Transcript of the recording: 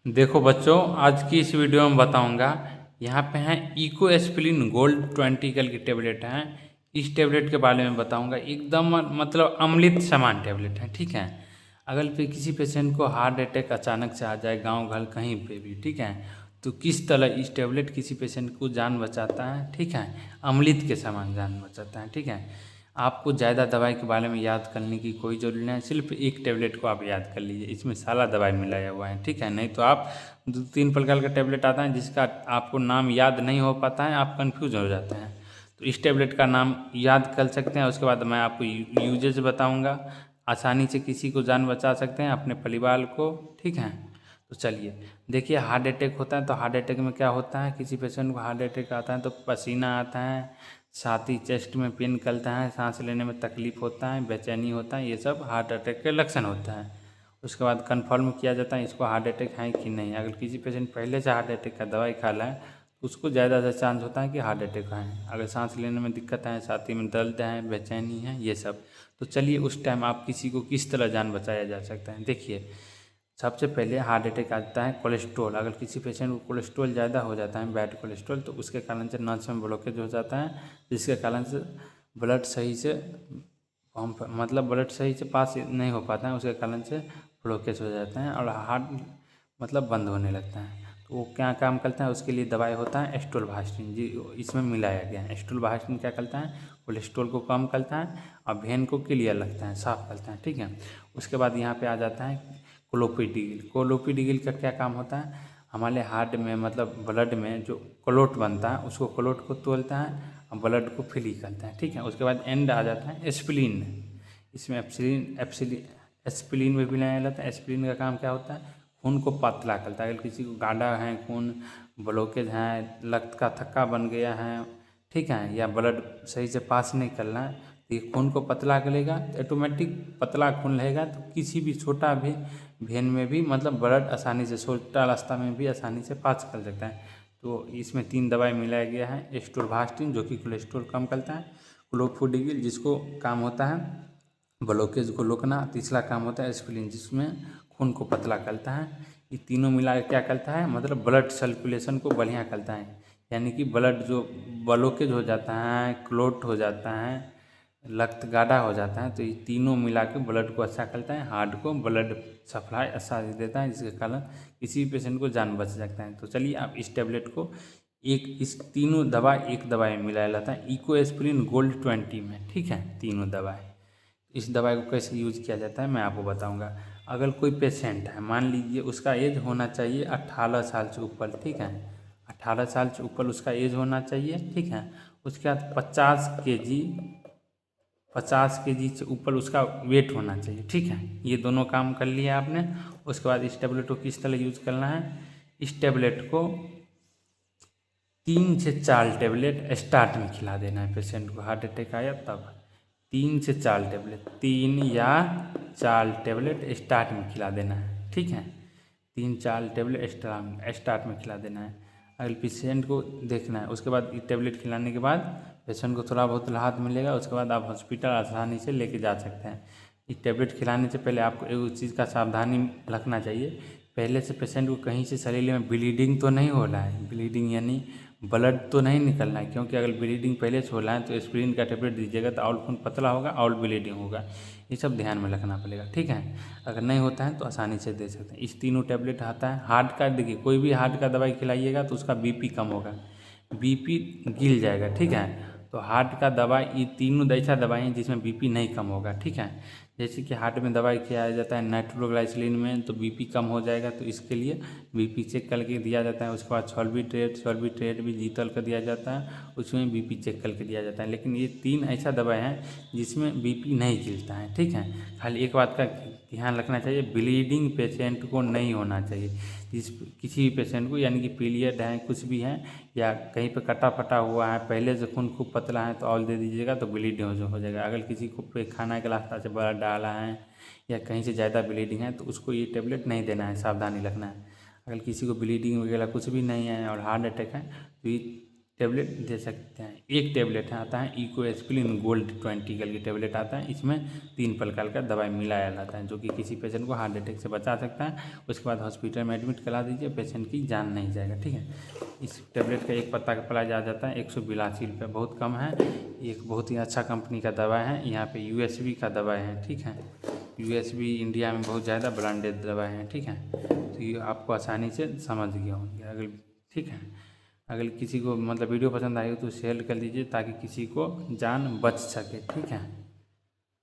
देखो बच्चों, आज की इस वीडियो में बताऊंगा। यहाँ पे हैं इको एस्पिरिन गोल्ड 20 कल की टेबलेट हैं। इस टेबलेट के बारे में बताऊंगा। एकदम मतलब अमृत समान टेबलेट है, ठीक है। अगर किसी पेशेंट को हार्ट अटैक अचानक से आ जाए गांव घर कहीं पे भी, ठीक है, तो किस तरह इस टेबलेट किसी पेशेंट को जान बचाता है, ठीक है। अमृत के समान जान बचाता है, ठीक है। आपको ज़्यादा दवाई के बारे में याद करने की कोई ज़रूरत नहीं है। सिर्फ एक टेबलेट को आप याद कर लीजिए, इसमें सारा दवाई मिलाया हुआ है, ठीक है। नहीं तो आप 2-3 प्रकार का टेबलेट आता है जिसका आपको नाम याद नहीं हो पाता है, आप कंफ्यूज हो जाते हैं। तो इस टेबलेट का नाम याद कर सकते हैं। उसके बाद मैं आपको यूजेज बताऊँगा। आसानी से किसी को जान बचा सकते हैं, अपने परिवार को, ठीक है। तो चलिए देखिए, हार्ट अटैक होता है तो हार्ट अटैक में क्या होता है, किसी पेशेंट को हार्ट अटैक आता है तो पसीना आता है, साथ ही चेस्ट में पेन करता है, सांस लेने में तकलीफ होता है, बेचैनी होता है, ये सब हार्ट अटैक के लक्षण होता है। उसके बाद कंफर्म किया जाता है इसको हार्ट अटैक है कि नहीं। अगर किसी पेशेंट पहले से हार्ट अटैक का दवाई खा रहा है तो उसको ज़्यादा से चांस होता है कि हार्ट अटैक है। अगर सांस लेने में दिक्कत है, छाती में दर्द है, बेचैनी है, ये सब। तो चलिए उस टाइम आप किसी को किस तरह जान बचाया जा सकता है, देखिए। सबसे पहले हार्ट अटैक आता है कोलेस्ट्रॉल। अगर किसी पेशेंट को कोलेस्ट्रॉल ज़्यादा हो जाता है, बैड कोलेस्ट्रॉल, तो उसके कारण से नस में ब्लॉकेज हो जाता है, जिसके कारण से ब्लड सही से पंप मतलब ब्लड सही से पास नहीं हो पाता है, उसके कारण से ब्लॉकेज हो जाता है और हार्ट मतलब बंद होने लगता है। तो वो क्या काम करता है, उसके लिए दवाई होता है एस्टोल्वास्टिन, जी इसमें मिलाया गया है। एस्टोल्वास्टिन क्या करता है, कोलेस्ट्रॉल को कम करता है और वेन को क्लियर लगता है, साफ करता है, ठीक है। उसके बाद यहाँ पे आ जाता है क्लोपिडिगिल। क्लोपिडिगिल का क्या काम होता है, हमारे हार्ट में मतलब ब्लड में जो क्लोट बनता है उसको क्लोट को तोड़ता है और ब्लड को फ्री करता है, ठीक है। उसके बाद एंड आ जाता है एस्पिरिन। इसमें एस्पिरिन में भी लगाया जाता है। एस्पिरिन का काम क्या होता है, खून को पतला करता है। अगर किसी को गाढ़ा है, खून ब्लॉकेज है, रक्त का थक्का बन गया है, ठीक है, या ब्लड सही से पास नहीं कर रहा है, तो ये खून को पतला करेगा तो ऑटोमेटिक पतला खून रहेगा तो किसी भी छोटा भी वेन में भी मतलब ब्लड आसानी से, छोटा रास्ता में भी आसानी से पास कर सकता है। तो इसमें 3 दवाई मिलाया गया है। एस्टोल्वास्टिन जो कि कोलेस्ट्रॉल कम करता है, क्लोफिडिगिल जिसको काम होता है ब्लॉकेज को रोकना, तीसरा काम होता है एस्पिरिन जिसमें खून को पतला करता है। ये तीनों मिला के क्या करता है, मतलब ब्लड सर्कुलेशन को बढ़िया करता है। यानी कि ब्लड जो ब्लॉकेज हो जाता है, क्लोट हो जाता है, रक्त गाढ़ा हो जाता है, तो ये तीनों मिला के ब्लड को अच्छा करता है, हार्ट को ब्लड सप्लाई अच्छा देता है, जिसके कारण किसी भी पेशेंट को जान बच सकता है। तो चलिए आप इस टेबलेट को इस तीनों दवा एक दवाई में मिलाया जाता है इको एस्पिरिन गोल्ड 20 में, ठीक है, तीनों दवाई। इस दवाई को कैसे यूज किया जाता है मैं आपको बताऊंगा। अगर कोई पेशेंट है, मान लीजिए उसका एज होना चाहिए 18 साल से ऊपर, ठीक है, 18 साल से ऊपर उसका एज होना चाहिए, ठीक है। उसके बाद 50 केजी से ऊपर उसका वेट होना चाहिए, ठीक है। ये दोनों काम कर लिया आपने। उसके बाद इस टेबलेट को किस तरह यूज करना है, इस टेबलेट को 3 से 4 टेबलेट स्टार्ट में खिला देना है पेशेंट को। हार्ट अटैक आया तब 3 से 4 टेबलेट, 3 या 4 टेबलेट स्टार्ट में खिला देना है, ठीक है। 3-4 टेबलेट स्टार्ट में खिला देना है। अगर पेशेंट को देखना है, उसके बाद ये टेबलेट खिलाने के बाद पेशेंट को थोड़ा बहुत राहत मिलेगा, उसके बाद आप हॉस्पिटल आसानी से लेके जा सकते हैं। ये टेबलेट खिलाने से पहले आपको एक चीज़ का सावधानी रखना चाहिए। पहले से पेशेंट को कहीं से शरीर में ब्लीडिंग तो नहीं हो रहा है, ब्लीडिंग यानी ब्लड तो नहीं निकलना है, क्योंकि अगर ब्लीडिंग पहले से हो रहा है तो एस्पिरिन का टेबलेट दीजिएगा तो और खून पतला होगा और ब्लीडिंग होगा। ये सब ध्यान में रखना पड़ेगा, ठीक है। अगर नहीं होता है तो आसानी से दे सकते हैं। इस तीनों टेबलेट आता है। हार्ट का देखिए, कोई भी हार्ट का दवाई खिलाइएगा तो उसका बीपी कम होगा, बीपी गिर जाएगा, ठीक है। तो हार्ट का दवाई, ये तीनों ऐसा दवाई हैं जिसमें बीपी नहीं कम होगा, ठीक है। जैसे कि हार्ट में दवाई खिलाया जाता है नाइट्रोग्लाइसरीन में, तो बीपी कम हो जाएगा, तो इसके लिए बीपी चेक करके दिया जाता है। उसके बाद सॉल्बिट्रेट भी जीतल का दिया जाता है, उसमें बीपी चेक करके दिया जाता है। लेकिन ये 3 ऐसा दवाई हैं जिसमें बीपी नहीं गिरता है, ठीक है। खाली एक बात का ध्यान रखना चाहिए, ब्लीडिंग पेशेंट को नहीं होना चाहिए। किसी भी पेशेंट को, यानी कि पीरियड है, कुछ भी है, या कहीं पे कटा फटा हुआ है, पहले से खून खूब पतला है तो ऑयल दे दीजिएगा तो ब्लीडिंग हो जाएगा। अगर किसी को पे खाना के रास्ता से ब्लड डाला है या कहीं से ज़्यादा ब्लीडिंग है तो उसको ये टेबलेट नहीं देना है, सावधानी रखना है। अगर किसी को ब्लीडिंग वगैरह कुछ भी नहीं है और हार्ट अटैक है तो ये टेबलेट दे सकते हैं। एक टेबलेट है आता है इको एस्पिरिन गोल्ड 20 कल की टेबलेट आता है। इसमें 3 प्रकार का दवाई मिलाया जाता है जो कि किसी पेशेंट को हार्ट अटैक से बचा सकता है। उसके बाद हॉस्पिटल में एडमिट करा दीजिए, पेशेंट की जान नहीं जाएगा, ठीक है। इस टेबलेट का एक पत्ता का प्राइस आ जाता है 182 रुपये, बहुत कम है। एक बहुत ही अच्छा कंपनी का दवा है। यहाँ पे यूएसबी का दवा है, ठीक है। यूएसबी इंडिया में बहुत ज़्यादा ब्रांडेड दवा है, ठीक है। तो ये आपको आसानी से समझ गए होंगे। अगर ठीक है, अगर किसी को मतलब वीडियो पसंद आई हो तो शेयर कर दीजिए ताकि किसी को जान बच सके, ठीक है।